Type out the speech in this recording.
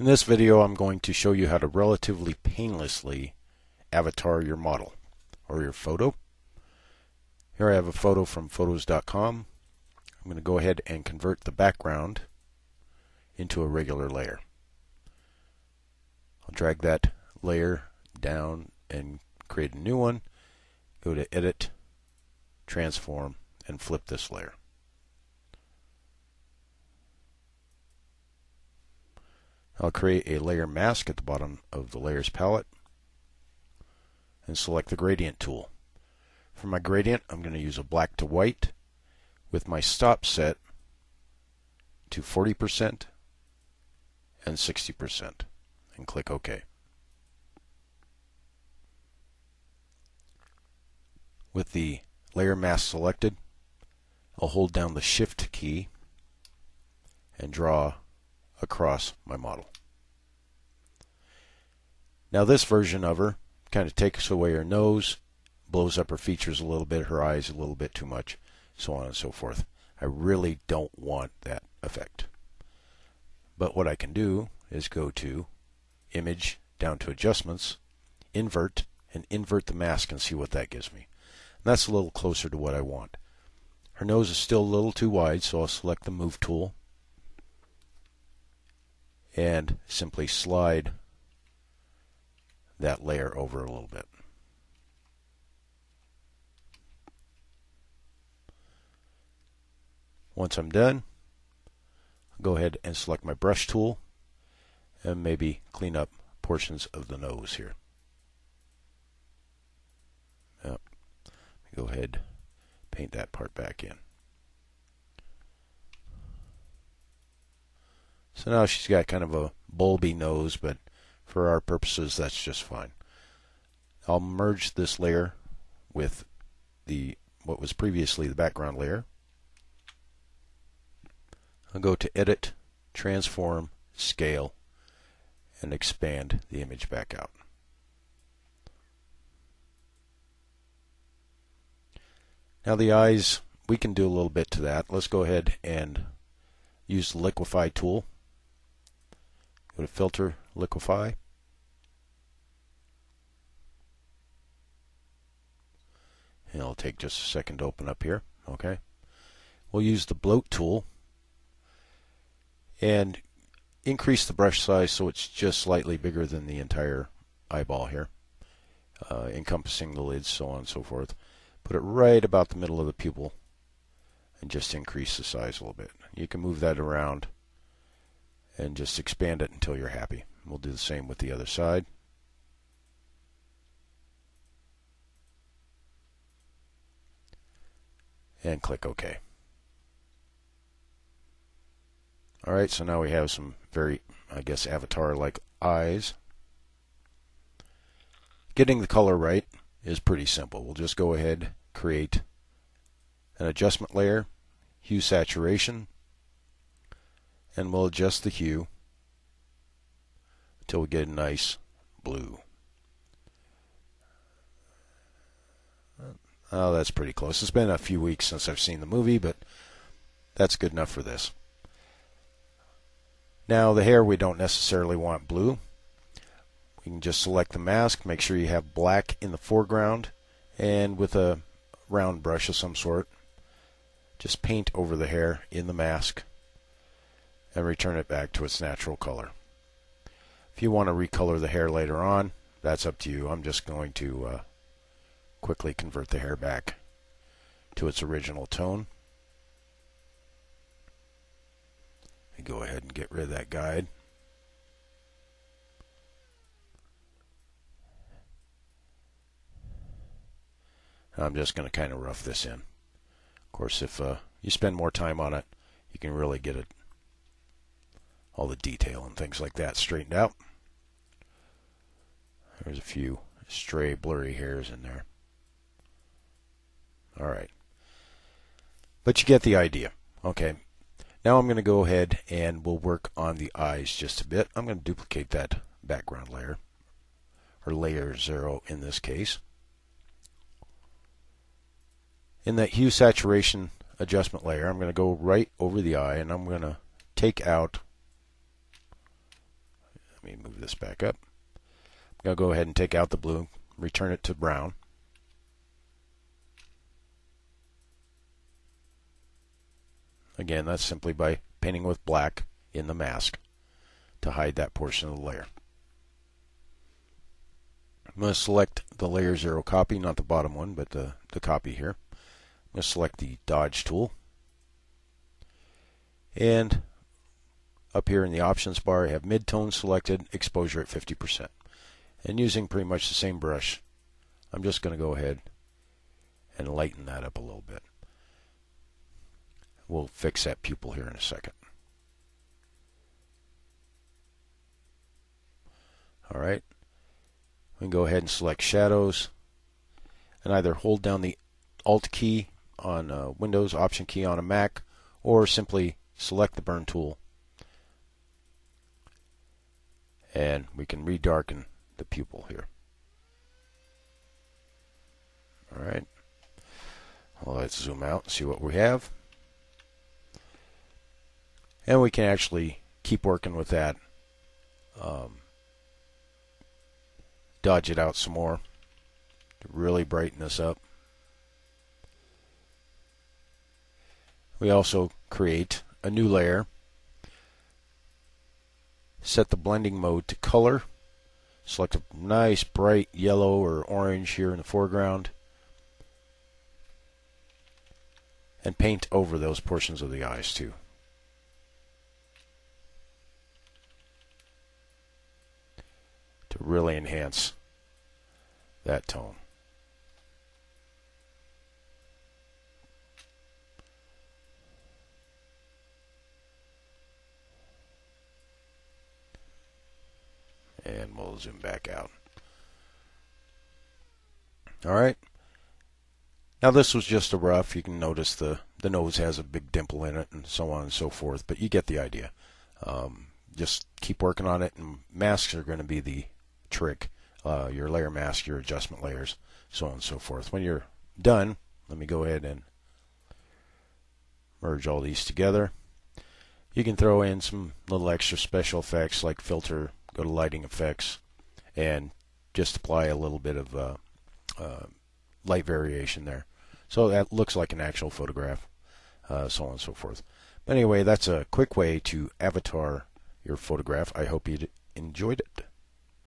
In this video, I'm going to show you how to relatively painlessly avatar your model or your photo. Here I have a photo from photos.com. I'm going to go ahead and convert the background into a regular layer. I'll drag that layer down and create a new one. Go to Edit, Transform, and flip this layer. I'll create a layer mask at the bottom of the layers palette and select the gradient tool. For my gradient, I'm going to use a black to white with my stop set to 40% and 60% and click OK. With the layer mask selected, I'll hold down the Shift key and draw across my model. Now this version of her kind of takes away her nose, blows up her features a little bit, her eyes a little bit too much, so on and so forth. I really don't want that effect. But what I can do is go to Image, down to Adjustments, Invert, and invert the mask and see what that gives me. And that's a little closer to what I want. Her nose is still a little too wide, so I'll select the Move tool and simply slide that layer over a little bit. Once I'm done, I'll go ahead and select my brush tool and maybe clean up portions of the nose here. Go ahead, paint that part back in. So now she's got kind of a bulby nose, but for our purposes that's just fine. I'll merge this layer with what was previously the background layer. I'll go to Edit, Transform, Scale, and expand the image back out. Now the eyes, we can do a little bit to that. Let's go ahead and use the Liquify tool. Go to Filter, Liquify. And it'll take just a second to open up here. Okay. We'll use the Bloat tool and increase the brush size so it's just slightly bigger than the entire eyeball here, encompassing the lids, so on and so forth. Put it right about the middle of the pupil and just increase the size a little bit. You can move that around and just expand it until you're happy. We'll do the same with the other side. And click OK. Alright, so now we have some very, I guess, avatar-like eyes. Getting the color right is pretty simple. We'll just go ahead, create an adjustment layer, hue saturation, and we'll adjust the hue until we get a nice blue. Oh, that's pretty close. It's been a few weeks since I've seen the movie, but that's good enough for this. Now the hair we don't necessarily want blue. We can just select the mask, make sure you have black in the foreground, and with a round brush of some sort, just paint over the hair in the mask and return it back to its natural color. If you want to recolor the hair later on, that's up to you. I'm just going to quickly convert the hair back to its original tone. And go ahead and get rid of that guide. I'm just going to kind of rough this in. Of course, if you spend more time on it, you can really get it, all the detail and things like that straightened out. There's a few stray blurry hairs in there. Alright. But you get the idea. Okay. Now I'm going to go ahead and we'll work on the eyes just a bit. I'm going to duplicate that background layer, or layer 0 in this case. In that hue saturation adjustment layer, I'm going to go right over the eye and I'm going to take out me move this back up. I'm going to go ahead and take out the blue, return it to brown. Again, that's simply by painting with black in the mask to hide that portion of the layer. I'm going to select the layer 0 copy, not the bottom one, but the copy here. I'm going to select the dodge tool. And up here in the options bar, I have mid-tone selected, exposure at 50%. And using pretty much the same brush, I'm just going to go ahead and lighten that up a little bit. We'll fix that pupil here in a second. All right. We can go ahead and select shadows and either hold down the Alt key on Windows, Option key on a Mac, or simply select the burn tool and we can redarken the pupil here. All right. Well, let's zoom out and see what we have. And we can actually keep working with that. Dodge it out some more to really brighten this up. We also create a new layer. Set the blending mode to color. Select a nice bright yellow or orange here in the foreground. And paint over those portions of the eyes too. To really enhance that tone. And we'll zoom back out. All right. Now this was just a rough. You can notice the nose has a big dimple in it and so on and so forth, but you get the idea. Just keep working on it, and masks are going to be the trick. Your layer mask, your adjustment layers, so on and so forth. When you're done, let me go ahead and merge all these together. You can throw in some little extra special effects like filter, go to lighting effects, and just apply a little bit of light variation there. So that looks like an actual photograph, so on and so forth. But anyway, that's a quick way to avatar your photograph. I hope you enjoyed it.